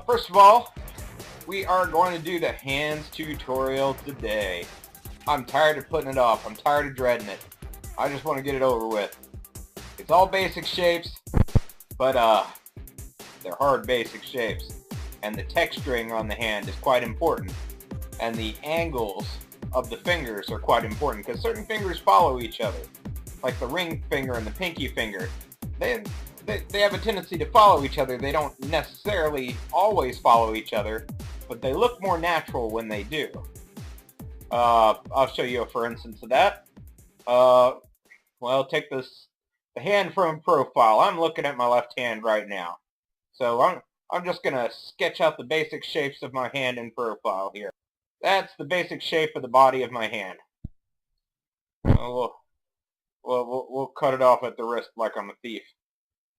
First of all, we are going to do the hands tutorial today. I'm tired of putting it off. I'm tired of dreading it. I just want to get it over with. It's all basic shapes, but they're hard basic shapes. And the texturing on the hand is quite important. And the angles of the fingers are quite important because certain fingers follow each other. Like the ring finger and the pinky finger. They have a tendency to follow each other. They don't necessarily always follow each other, but they look more natural when they do. I'll show you a for instance of that. Well, take the hand from profile. I'm looking at my left hand right now. So I'm just going to sketch out the basic shapes of my hand in profile here. That's the basic shape of the body of my hand. We'll cut it off at the wrist like I'm a thief.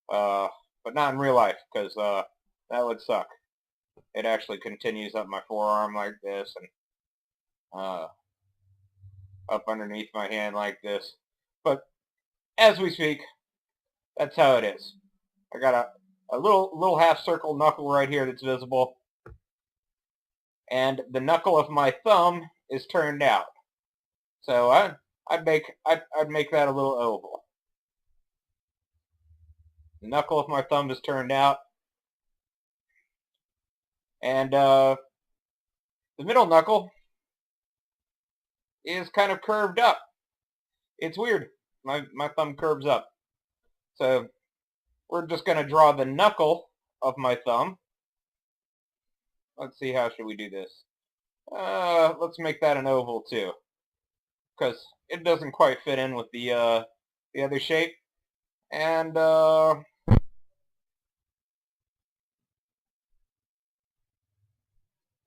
But not in real life, because that would suck. It actually continues up my forearm like this, and up underneath my hand like this. But as we speak, that's how it is. I got a little half circle knuckle right here that's visible, and the knuckle of my thumb is turned out. So I'd make that a little oval. The knuckle of my thumb is turned out, and the middle knuckle is kind of curved up. It's weird. My thumb curves up. So we're just going to draw the knuckle of my thumb. Let's see, how should we do this? Let's make that an oval too, because it doesn't quite fit in with the other shape. And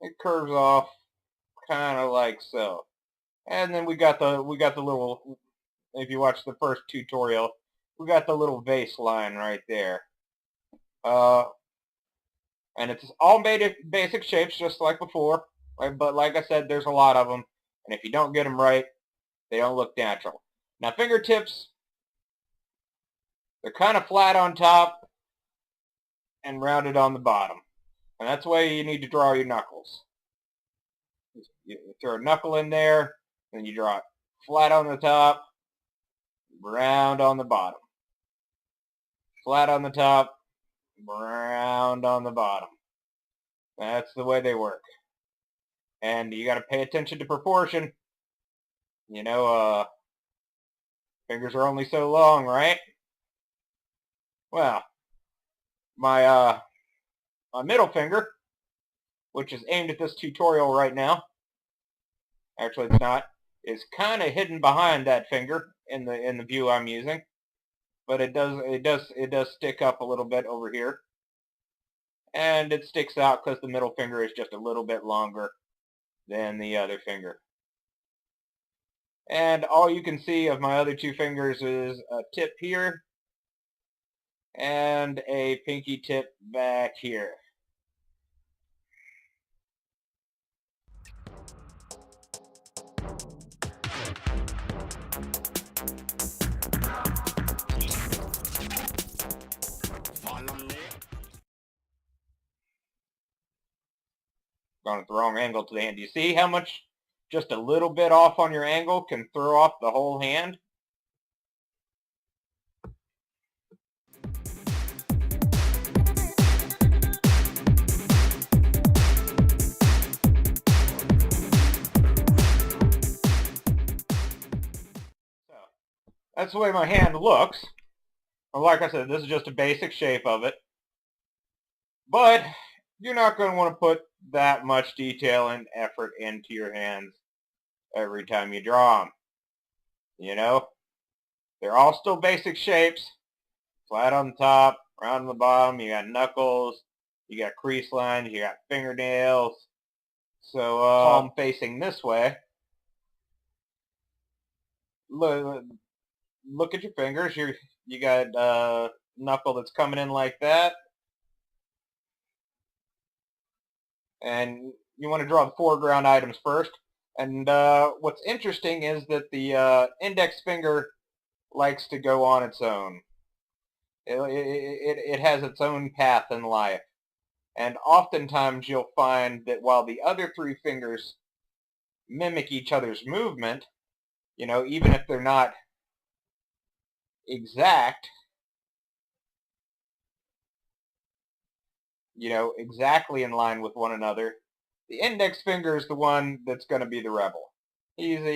it curves off kind of like so. And then we got the little, if you watch the first tutorial, we got the little vase line right there. And it's all basic shapes just like before, right? But like I said, there's a lot of them, and if you don't get them right, they don't look natural. Now fingertips, they're kind of flat on top and rounded on the bottom. And that's the way you need to draw your knuckles. You throw a knuckle in there, then you draw it flat on the top, round on the bottom. Flat on the top, round on the bottom. That's the way they work. And you got to pay attention to proportion. You know, fingers are only so long, right? Well, my middle finger, which is aimed at this tutorial right now, actually it's not, is kind of hidden behind that finger in the view I'm using, but it does stick up a little bit over here, and it sticks out because the middle finger is just a little bit longer than the other finger. And all you can see of my other two fingers is a tip here and a pinky tip back here. Gone at the wrong angle to the hand. Do you see how much just a little bit off on your angle can throw off the whole hand? So, that's the way my hand looks. Well, like I said, this is just a basic shape of it. But you're not going to want to put that much detail and effort into your hands every time you draw them. You know, they're all still basic shapes. Flat on the top, round on the bottom. You got knuckles, you got crease lines, you got fingernails. So palm facing this way. Look at your fingers. You got a knuckle that's coming in like that. And you want to draw the foreground items first. And what's interesting is that the index finger likes to go on its own. It has its own path in life. And oftentimes you'll find that while the other three fingers mimic each other's movement, even if they're not exact, exactly in line with one another, the index finger is the one that's going to be the rebel. And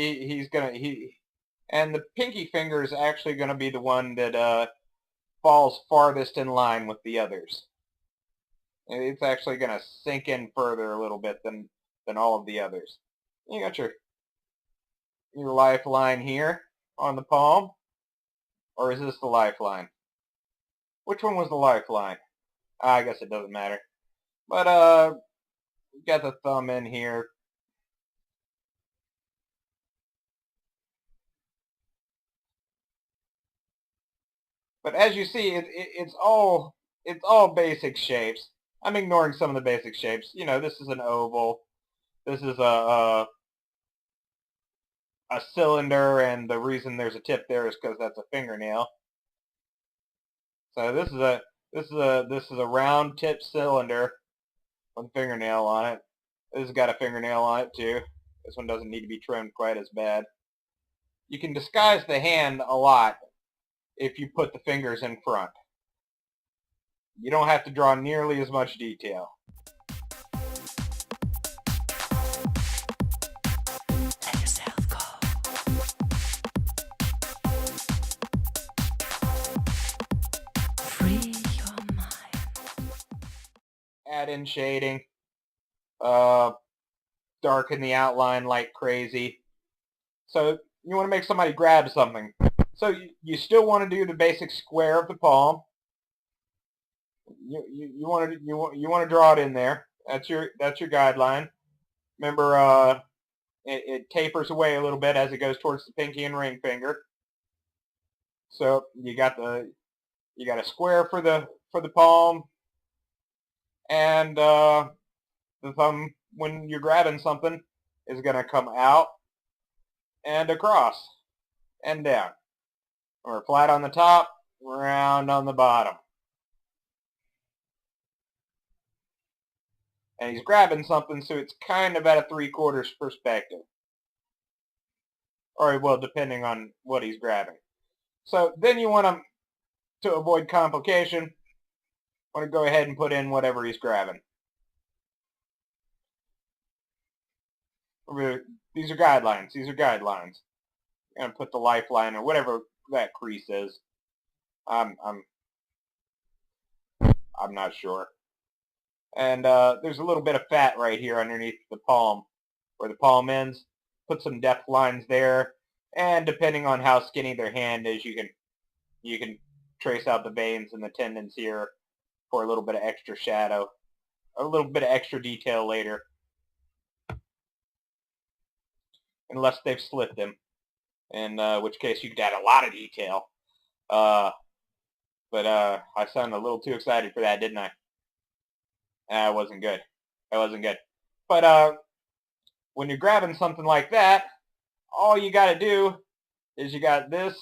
the pinky finger is actually going to be the one that falls farthest in line with the others. It's actually going to sink in further a little bit than all of the others. You got your lifeline here on the palm, or is this the lifeline? Which one was the lifeline? I guess it doesn't matter. But we got the thumb in here. But as you see, it's all basic shapes. I'm ignoring some of the basic shapes. This is an oval. This is a cylinder, and the reason there's a tip there is because that's a fingernail. So this is a round tip cylinder with a fingernail on it. This has got a fingernail on it too. This one doesn't need to be trimmed quite as bad. You can disguise the hand a lot if you put the fingers in front. You don't have to draw nearly as much detail. Let yourself go. Free your mind. Add in shading. Darken the outline like crazy. So you want to make somebody grab something. So you still want to do the basic square of the palm. You want to draw it in there. That's your guideline. Remember, it tapers away a little bit as it goes towards the pinky and ring finger. So you got a square for the palm, and the thumb, when you're grabbing something, is going to come out and across and down. Or flat on the top, round on the bottom. And he's grabbing something, so it's kind of at a 3/4 perspective. Or, well, depending on what he's grabbing. So then you want to avoid complication, want to go ahead and put in whatever he's grabbing. These are guidelines. I'm going to put the lifeline or whatever that crease is. I'm not sure. And there's a little bit of fat right here underneath the palm, where the palm ends. Put some depth lines there, and depending on how skinny their hand is, you can trace out the veins and the tendons here for a little bit of extra shadow, a little bit of extra detail later, unless they've slit them, in which case you could add a lot of detail. But I sounded a little too excited for that, didn't I? That wasn't good. But when you're grabbing something like that, all you got to do is you got this.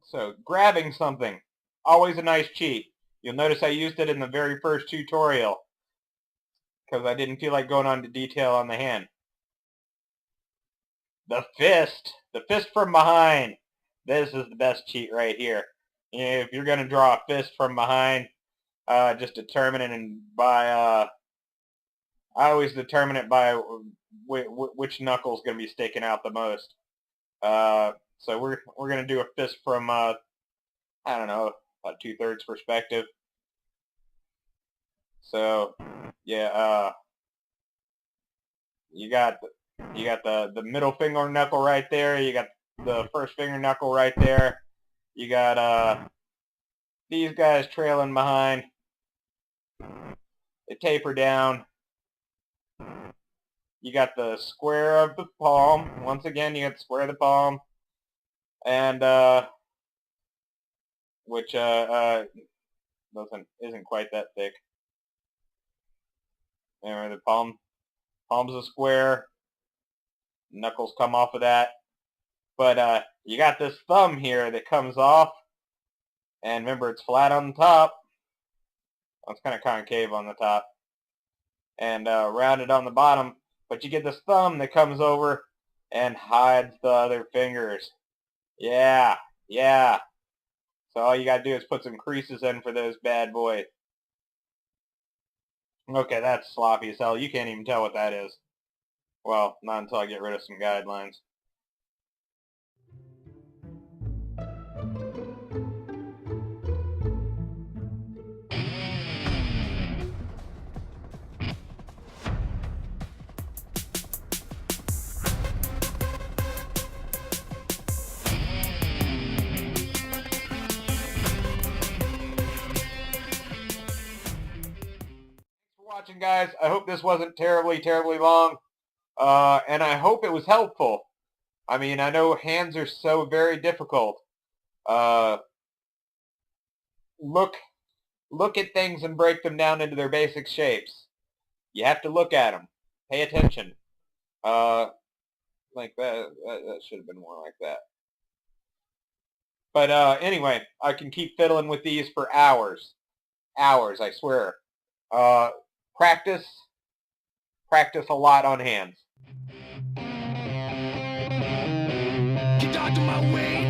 So grabbing something, always a nice cheat. You'll notice I used it in the very first tutorial because I didn't feel like going on to detail on the hand. The fist from behind. This is the best cheat right here. If you're going to draw a fist from behind, just determine it by, I always determine it by which knuckle is going to be sticking out the most. So we're going to do a fist from, I don't know, about 2/3 perspective. So, yeah, you got the middle finger knuckle right there. You got the first finger knuckle right there. You got these guys trailing behind. They taper down. You got the square of the palm. Once again, you got the square of the palm, and which isn't quite that thick. There, the palm's a square. Knuckles come off of that. But you got this thumb here that comes off. And remember, it's flat on the top. Well, it's kind of concave on the top. And rounded on the bottom. But you get this thumb that comes over and hides the other fingers. Yeah, yeah. So all you gotta do is put some creases in for those bad boys. Okay, that's sloppy as hell. You can't even tell what that is. Well, not until I get rid of some guidelines. Watching, guys. I hope this wasn't terribly long, and I hope it was helpful. I mean, I know hands are so very difficult. Look at things and break them down into their basic shapes. You have to look at them. Pay attention. Like that. That should have been more like that. But anyway, I can keep fiddling with these for hours. Hours, I swear. Practice a lot on hands. Get out of my way.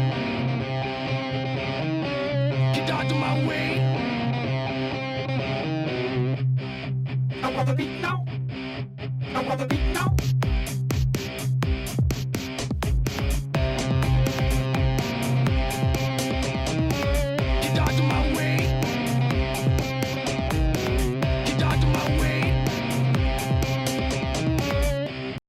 Get out of my way. I wanna be now. I wanna be now.